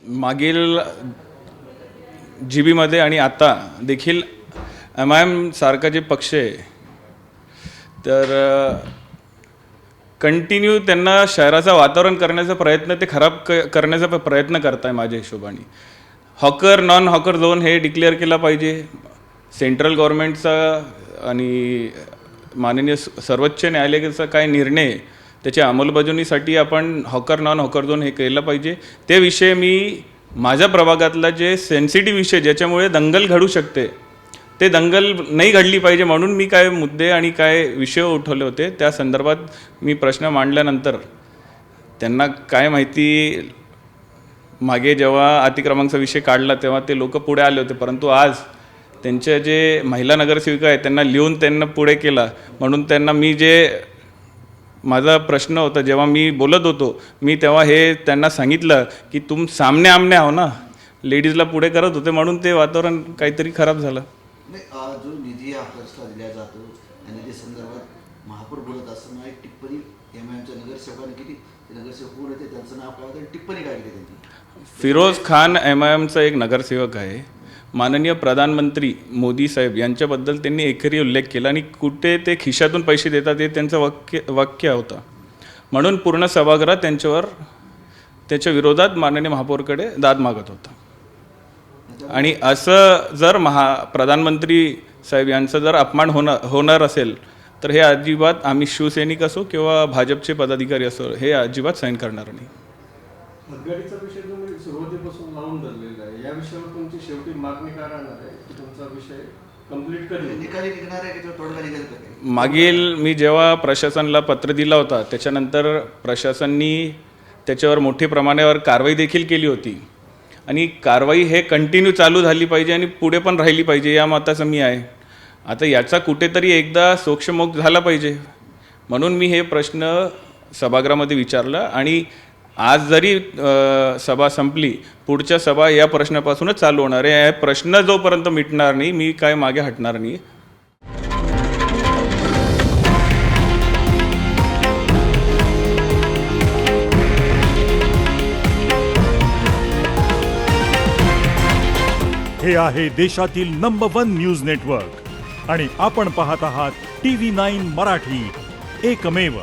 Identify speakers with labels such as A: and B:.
A: मागील GB मध्ये आणि आता देखील MIM सारखा जे पक्ष आहे तर कंटिन्यू त्यांना शहराचं वातावरण करण्याचा प्रयत्न ते खराब करण्याचा प्रयत्न करत आहे माझ्या हिशोबाने. हॉकर नॉन हॉकर झोन हे डिक्लेअर केला पाहिजे. सेंट्रल गव्हर्नमेंटचा आणि माननीय सर्वोच्च न्यायालयाचा काय निर्णय त्याच्या अंमलबजावणीसाठी आपण हॉकर नॉन हॉकर झोन हे केलं पाहिजे. ते विषय मी माझ्या प्रभागातला जे सेन्सिटिव्ह विषय ज्याच्यामुळे दंगल घडू शकते ते दंगल नाही घडली पाहिजे म्हणून मी काय मुद्दे आणि काय विषय उठवले होते त्या संदर्भात मी प्रश्न मांडल्यानंतर त्यांना काय माहिती मागे जेव्हा अतिक्रमणाचा विषय काढला तेव्हा ते लोक पुढे आले होते, परंतु आज त्यांचे जे महिला नगरसेविका आहेत त्यांना लिहून त्यांना पुढे केला म्हणून त्यांना मी जे माझा प्रश्न होता जेव्हा मी बोलत होतो मी तेव्हा हे त्यांना सांगितलं की तुम सामने आमने आहो ना, लेडीजला पुढे करत होते म्हणून ते वातावरण काहीतरी खराब झालं.
B: नाही, जो निधी आपल्याला दिला जातो त्या निधी संदर्भात महापौर बोलत असताना एक टिप्पणी MIMच्या नगरसेवकाने केली. ते नगरसेवक कोण होते त्यांचं नाव काय होतं, टिप्पणी काय केली त्यांनी.
A: फिरोज खान MIMचा एक नगरसेवक आहे. माननीय प्रधानमंत्री मोदी साहेब यांच्याबद्दल त्यांनी एकेरी उल्लेख केला आणि कुठे ते खिशातून पैसे देतात हे त्यांचं वाक्य होतं म्हणून पूर्ण सभागृह त्याच्या विरोधात माननीय महापौरकडे दाद मागत होता. आणि असं जर प्रधानमंत्री साहेब यांचं जर अपमान होणार असेल तर हे अजिबात आम्ही शिवसैनिक असो किंवा भाजपचे पदाधिकारी असो हे अजिबात सहन करणार नाही.
C: हदगाडीचा विषय तुम्ही सुरुवातीपासून लावून धरलेला आहे. या विषयावर तुमची शेवटी मागणी काय राहणार आहे की तुमचा विषय कंप्लीट कधी
B: निकाली निघणार आहे की तो तोडगा निघेल का?
A: मागील मी जेव्हा प्रशासनाला पत्र दिला होता त्याच्यानंतर प्रशासनाने त्याच्यावर मोठ्या प्रमाणावर कारवाई देखील केली होती आणि कारवाई हे कंटिन्यू चालू झाली पाहिजे आणि पुढे पण राहिली पाहिजे या मताचं मी आहे. आता याचा कुठेतरी एकदा सोक्षमोक्ष झाला पाहिजे म्हणून मी हे प्रश्न सभागृहामध्ये विचारला आणि आज जरी सभा संपली पुढच्या सभा या प्रश्नापासूनच चालू होणार आहे. हा प्रश्न जोपर्यंत मिटणार नाही मी काय मागे हटणार नाही.
D: हे आहे देशातील नंबर 1 न्यूज नेटवर्क आणि आपण पाहत आहात TV9 मराठी, एकमेव.